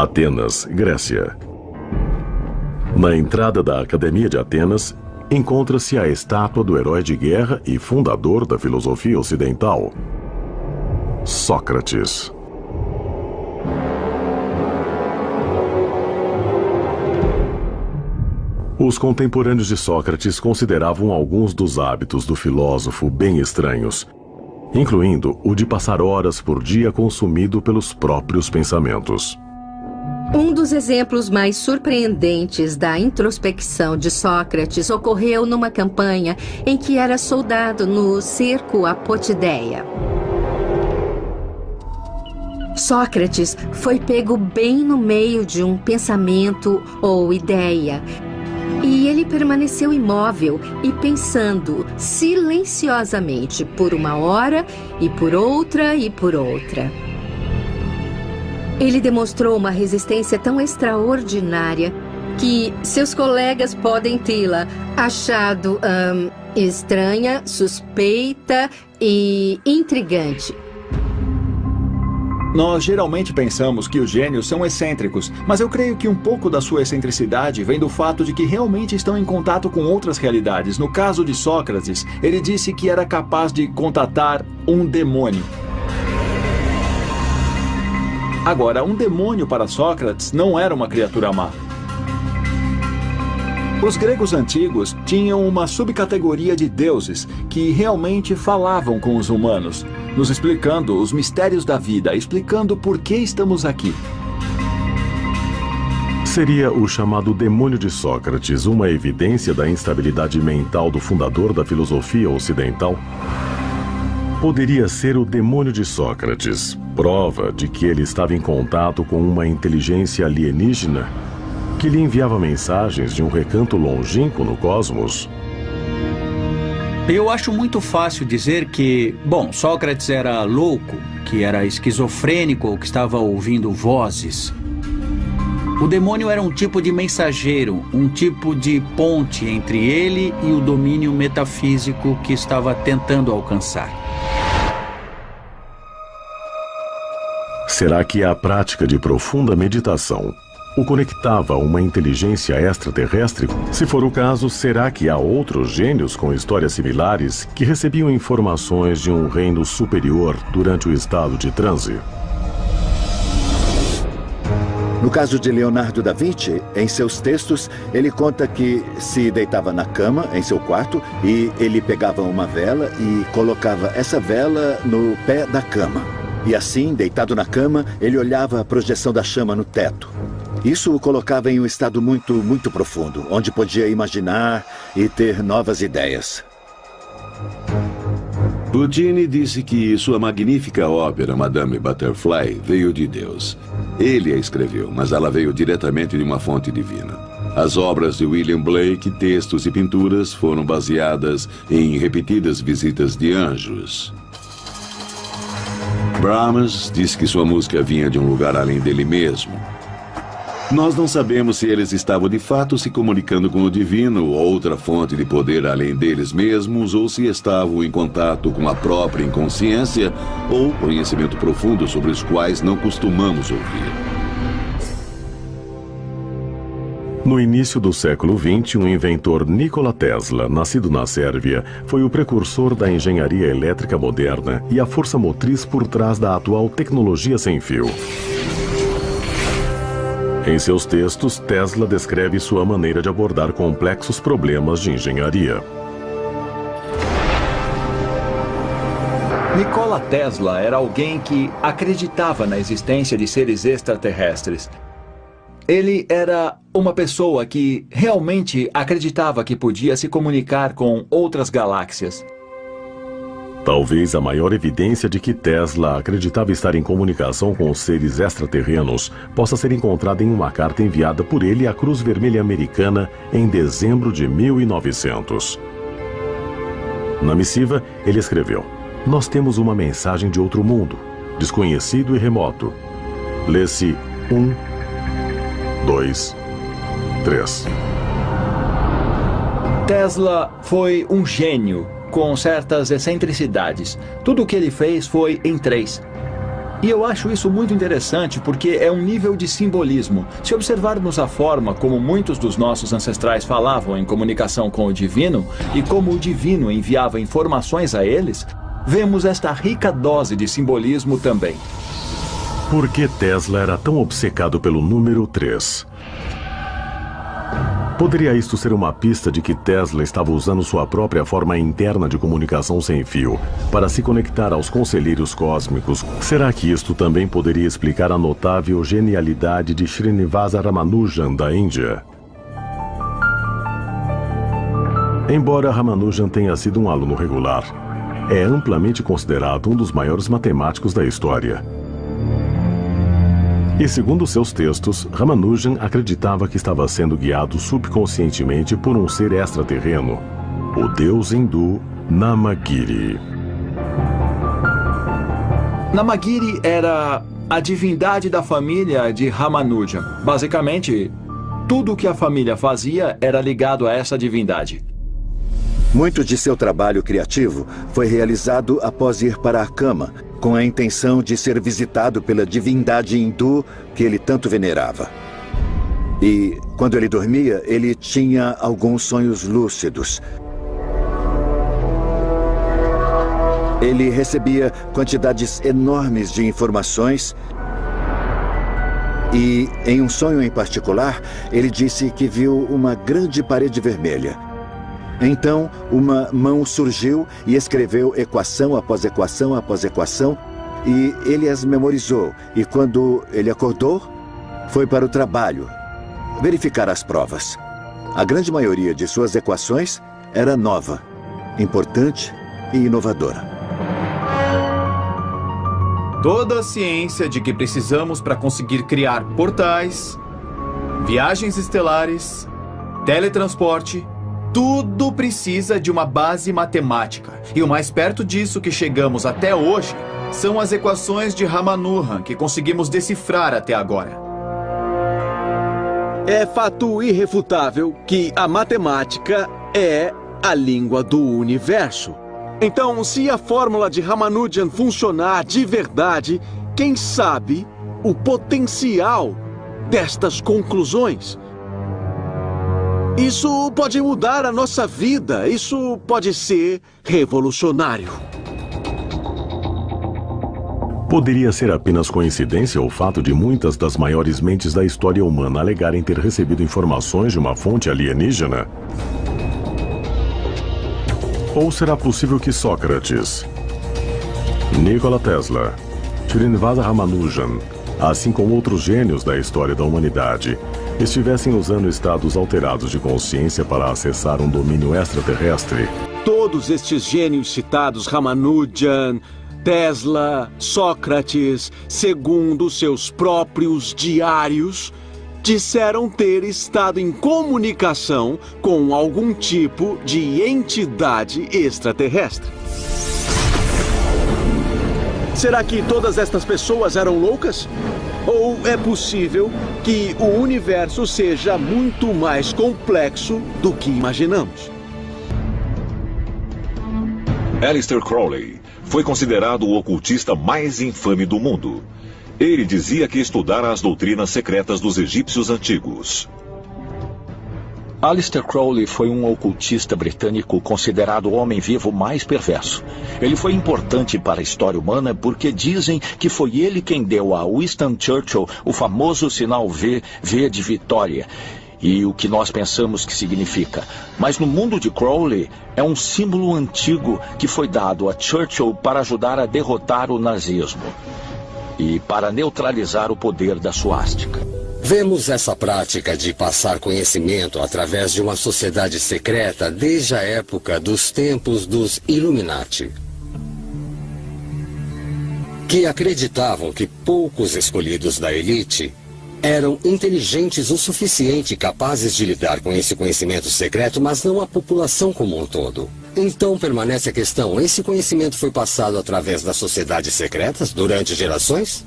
Atenas, Grécia. Na entrada da Academia de Atenas, encontra-se a estátua do herói de guerra e fundador da filosofia ocidental, Sócrates. Os contemporâneos de Sócrates consideravam alguns dos hábitos do filósofo bem estranhos, incluindo o de passar horas por dia consumido pelos próprios pensamentos. Um dos exemplos mais surpreendentes da introspecção de Sócrates ocorreu numa campanha em que era soldado no cerco a Potideia. Sócrates foi pego bem no meio de um pensamento ou ideia, e ele permaneceu imóvel e pensando silenciosamente por uma hora e por outra e por outra. Ele demonstrou uma resistência tão extraordinária que seus colegas podem tê-la achado estranha, suspeita e intrigante. Nós geralmente pensamos que os gênios são excêntricos, mas eu creio que um pouco da sua excentricidade vem do fato de que realmente estão em contato com outras realidades. No caso de Sócrates, ele disse que era capaz de contatar um demônio. Agora, um demônio para Sócrates não era uma criatura má. Os gregos antigos tinham uma subcategoria de deuses que realmente falavam com os humanos, nos explicando os mistérios da vida, explicando por que estamos aqui. Seria o chamado demônio de Sócrates uma evidência da instabilidade mental do fundador da filosofia ocidental? Poderia ser o demônio de Sócrates, prova de que ele estava em contato com uma inteligência alienígena que lhe enviava mensagens de um recanto longínquo no cosmos? Eu acho muito fácil dizer que, Sócrates era louco, que era esquizofrênico ou que estava ouvindo vozes. O demônio era um tipo de mensageiro, um tipo de ponte entre ele e o domínio metafísico que estava tentando alcançar. Será que a prática de profunda meditação o conectava a uma inteligência extraterrestre? Se for o caso, será que há outros gênios com histórias similares que recebiam informações de um reino superior durante o estado de transe? No caso de Leonardo da Vinci, em seus textos, ele conta que se deitava na cama, em seu quarto, e ele pegava uma vela e colocava essa vela no pé da cama. E assim, deitado na cama, ele olhava a projeção da chama no teto. Isso o colocava em um estado muito profundo, onde podia imaginar e ter novas ideias. Puccini disse que sua magnífica ópera, Madame Butterfly, veio de Deus. Ele a escreveu, mas ela veio diretamente de uma fonte divina. As obras de William Blake, textos e pinturas, foram baseadas em repetidas visitas de anjos. Brahms disse que sua música vinha de um lugar além dele mesmo. Nós não sabemos se eles estavam de fato se comunicando com o divino, outra fonte de poder além deles mesmos, ou se estavam em contato com a própria inconsciência ou conhecimento profundo sobre os quais não costumamos ouvir. No início do século XX, o inventor Nikola Tesla, nascido na Sérvia, foi o precursor da engenharia elétrica moderna e a força motriz por trás da atual tecnologia sem fio. Em seus textos, Tesla descreve sua maneira de abordar complexos problemas de engenharia. Nikola Tesla era alguém que acreditava na existência de seres extraterrestres. Ele era uma pessoa que realmente acreditava que podia se comunicar com outras galáxias. Talvez a maior evidência de que Tesla acreditava estar em comunicação com os seres extraterrenos possa ser encontrada em uma carta enviada por ele à Cruz Vermelha Americana em dezembro de 1900. Na missiva, ele escreveu: "Nós temos uma mensagem de outro mundo, desconhecido e remoto. Lê-se 1, 2, 3. Tesla foi um gênio com certas excentricidades. Tudo o que ele fez foi em 3. E eu acho isso muito interessante porque é um nível de simbolismo. Se observarmos a forma como muitos dos nossos ancestrais falavam em comunicação com o divino e como o divino enviava informações a eles, vemos esta rica dose de simbolismo também. Por que Tesla era tão obcecado pelo número 3? Poderia isto ser uma pista de que Tesla estava usando sua própria forma interna de comunicação sem fio para se conectar aos conselheiros cósmicos? Será que isto também poderia explicar a notável genialidade de Srinivasa Ramanujan da Índia? Embora Ramanujan tenha sido um aluno regular, é amplamente considerado um dos maiores matemáticos da história. E segundo seus textos, Ramanujan acreditava que estava sendo guiado subconscientemente por um ser extraterreno, o deus hindu Namagiri. Namagiri era a divindade da família de Ramanujan. Basicamente, tudo o que a família fazia era ligado a essa divindade. Muito de seu trabalho criativo foi realizado após ir para a cama, com a intenção de ser visitado pela divindade hindu que ele tanto venerava. E, quando ele dormia, ele tinha alguns sonhos lúcidos. Ele recebia quantidades enormes de informações e, em um sonho em particular, ele disse que viu uma grande parede vermelha. Então, uma mão surgiu e escreveu equação após equação após equação, e ele as memorizou. E quando ele acordou, foi para o trabalho, verificar as provas. A grande maioria de suas equações era nova, importante e inovadora. Toda a ciência de que precisamos para conseguir criar portais, viagens estelares, teletransporte, tudo precisa de uma base matemática. E o mais perto disso que chegamos até hoje são as equações de Ramanujan que conseguimos decifrar até agora. É fato irrefutável que a matemática é a língua do universo. Então, se a fórmula de Ramanujan funcionar de verdade, quem sabe o potencial destas conclusões? Isso pode mudar a nossa vida. Isso pode ser revolucionário. Poderia ser apenas coincidência o fato de muitas das maiores mentes da história humana alegarem ter recebido informações de uma fonte alienígena? Ou será possível que Sócrates, Nikola Tesla, Srinivasa Ramanujan, assim como outros gênios da história da humanidade, estivessem usando estados alterados de consciência para acessar um domínio extraterrestre? Todos estes gênios citados, Ramanujan, Tesla, Sócrates, segundo seus próprios diários, disseram ter estado em comunicação com algum tipo de entidade extraterrestre. Será que todas estas pessoas eram loucas? Ou é possível que o universo seja muito mais complexo do que imaginamos? Aleister Crowley foi considerado o ocultista mais infame do mundo. Ele dizia que estudara as doutrinas secretas dos egípcios antigos. Aleister Crowley foi um ocultista britânico considerado o homem vivo mais perverso. Ele foi importante para a história humana porque dizem que foi ele quem deu a Winston Churchill o famoso sinal V, V de vitória, e o que nós pensamos que significa. Mas no mundo de Crowley é um símbolo antigo que foi dado a Churchill para ajudar a derrotar o nazismo e para neutralizar o poder da suástica. Vemos essa prática de passar conhecimento através de uma sociedade secreta desde a época dos tempos dos Illuminati, que acreditavam que poucos escolhidos da elite eram inteligentes o suficiente e capazes de lidar com esse conhecimento secreto, mas não a população como um todo. Então permanece a questão, esse conhecimento foi passado através das sociedades secretas durante gerações?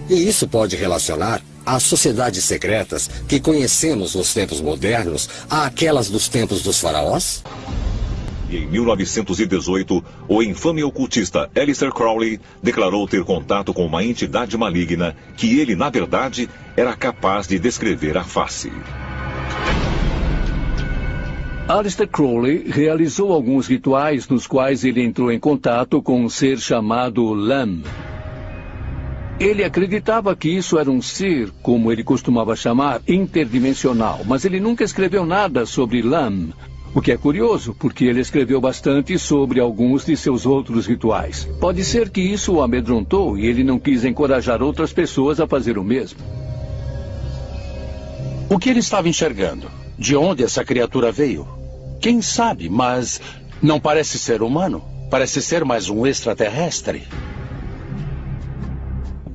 E isso pode relacionar as sociedades secretas que conhecemos nos tempos modernos àquelas dos tempos dos faraós? E em 1918, o infame ocultista Aleister Crowley declarou ter contato com uma entidade maligna que ele, na verdade, era capaz de descrever à face. Aleister Crowley realizou alguns rituais nos quais ele entrou em contato com um ser chamado Lam. Ele acreditava que isso era um ser, como ele costumava chamar, interdimensional, mas ele nunca escreveu nada sobre Lam. O que é curioso, porque ele escreveu bastante sobre alguns de seus outros rituais. Pode ser que isso o amedrontou e ele não quis encorajar outras pessoas a fazer o mesmo. O que ele estava enxergando? De onde essa criatura veio? Quem sabe, mas não parece ser humano. Parece ser mais um extraterrestre.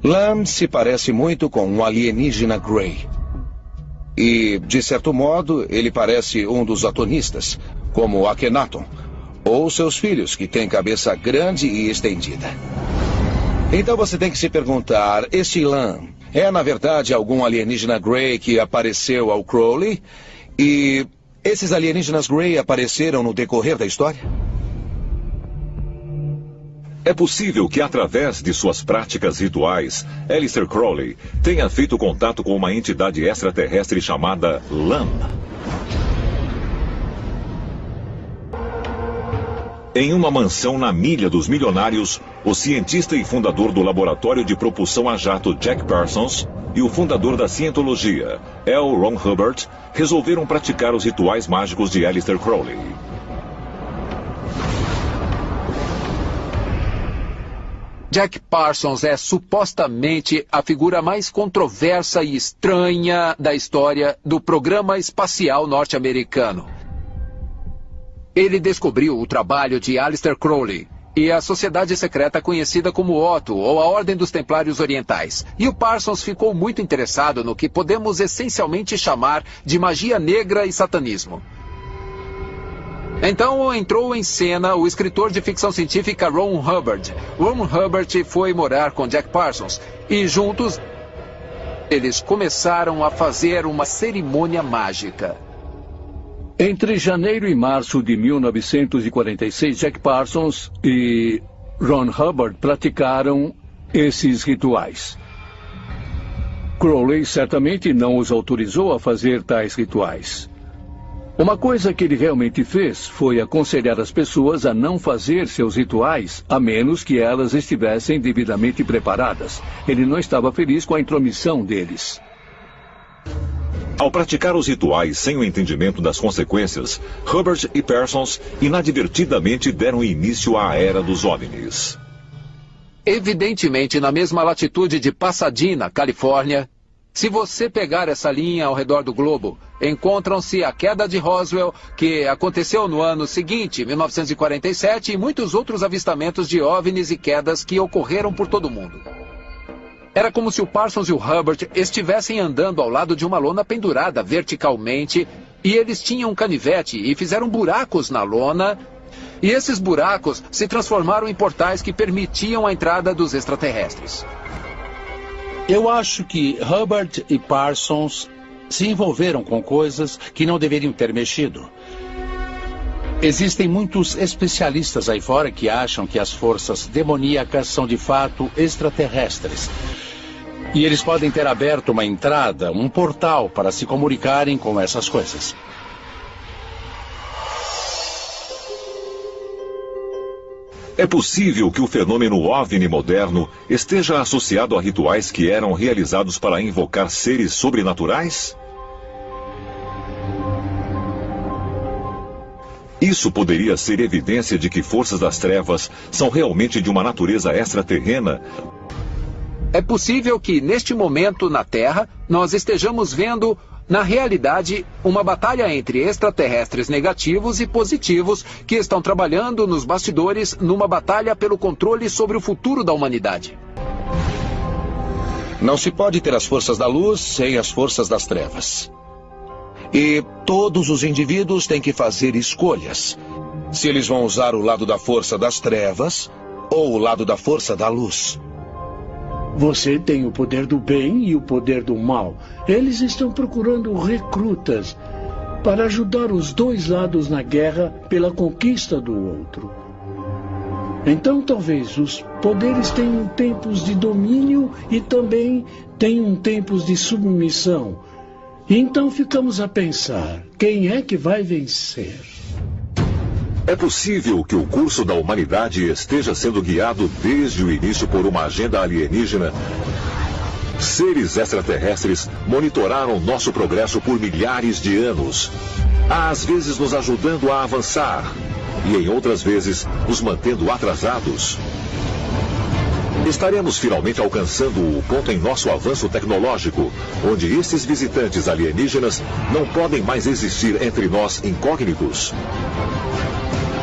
Lam se parece muito com um alienígena Grey. E, de certo modo, ele parece um dos atonistas, como Akhenaton, ou seus filhos, que têm cabeça grande e estendida. Então você tem que se perguntar, este Lam é, na verdade, algum alienígena Grey que apareceu ao Crowley? E esses alienígenas Grey apareceram no decorrer da história? É possível que, através de suas práticas rituais, Aleister Crowley tenha feito contato com uma entidade extraterrestre chamada Lam. Em uma mansão na Milha dos Milionários, o cientista e fundador do laboratório de propulsão a jato Jack Parsons e o fundador da cientologia, L. Ron Hubbard, resolveram praticar os rituais mágicos de Aleister Crowley. Jack Parsons é supostamente a figura mais controversa e estranha da história do programa espacial norte-americano. Ele descobriu o trabalho de Aleister Crowley e a sociedade secreta conhecida como Otto, ou a Ordem dos Templários Orientais. E o Parsons ficou muito interessado no que podemos essencialmente chamar de magia negra e satanismo. Então entrou em cena o escritor de ficção científica Ron Hubbard. Ron Hubbard foi morar com Jack Parsons e juntos eles começaram a fazer uma cerimônia mágica. Entre janeiro e março de 1946, Jack Parsons e Ron Hubbard praticaram esses rituais. Crowley certamente não os autorizou a fazer tais rituais. Uma coisa que ele realmente fez foi aconselhar as pessoas a não fazer seus rituais, a menos que elas estivessem devidamente preparadas. Ele não estava feliz com a intromissão deles. Ao praticar os rituais sem o entendimento das consequências, Hubbard e Parsons inadvertidamente deram início à Era dos OVNIs. Evidentemente, na mesma latitude de Pasadena, Califórnia, se você pegar essa linha ao redor do globo, encontram-se a queda de Roswell, que aconteceu no ano seguinte, 1947, e muitos outros avistamentos de OVNIs e quedas que ocorreram por todo o mundo. Era como se o Parsons e o Hubbard estivessem andando ao lado de uma lona pendurada verticalmente, e eles tinham um canivete e fizeram buracos na lona, e esses buracos se transformaram em portais que permitiam a entrada dos extraterrestres. Eu acho que Hubbard e Parsons se envolveram com coisas que não deveriam ter mexido. Existem muitos especialistas aí fora que acham que as forças demoníacas são de fato extraterrestres. E eles podem ter aberto uma entrada, um portal para se comunicarem com essas coisas. É possível que o fenômeno OVNI moderno esteja associado a rituais que eram realizados para invocar seres sobrenaturais? Isso poderia ser evidência de que forças das trevas são realmente de uma natureza extraterrena? É possível que, neste momento, na Terra, nós estejamos vendo, na realidade, uma batalha entre extraterrestres negativos e positivos que estão trabalhando nos bastidores numa batalha pelo controle sobre o futuro da humanidade. Não se pode ter as forças da luz sem as forças das trevas. E todos os indivíduos têm que fazer escolhas. Se eles vão usar o lado da força das trevas ou o lado da força da luz. Você tem o poder do bem e o poder do mal. Eles estão procurando recrutas. para ajudar os dois lados na guerra pela conquista do outro. Então talvez os poderes tenham tempos de domínio e também tenham tempos de submissão. E então ficamos a pensar, quem é que vai vencer? É possível que o curso da humanidade esteja sendo guiado desde o início por uma agenda alienígena. Seres extraterrestres monitoraram nosso progresso por milhares de anos, às vezes nos ajudando a avançar e em outras vezes nos mantendo atrasados. Estaremos finalmente alcançando o ponto em nosso avanço tecnológico, onde esses visitantes alienígenas não podem mais existir entre nós incógnitos.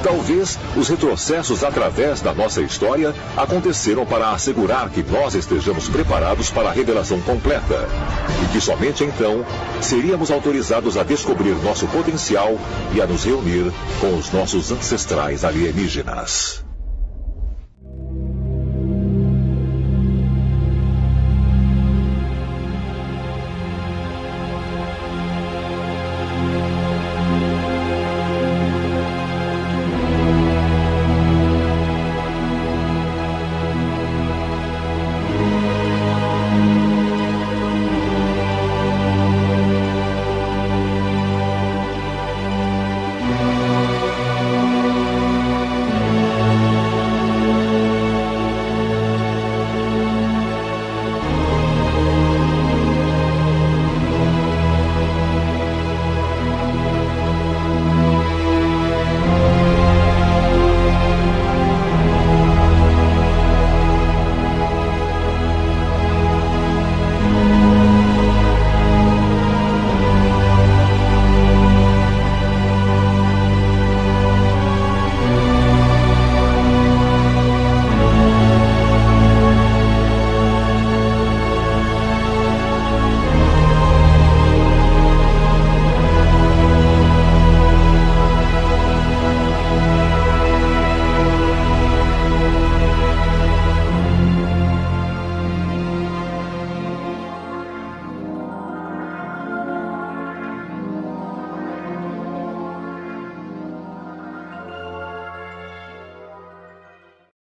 Talvez os retrocessos através da nossa história aconteceram para assegurar que nós estejamos preparados para a revelação completa. E que somente então seríamos autorizados a descobrir nosso potencial e a nos reunir com os nossos ancestrais alienígenas.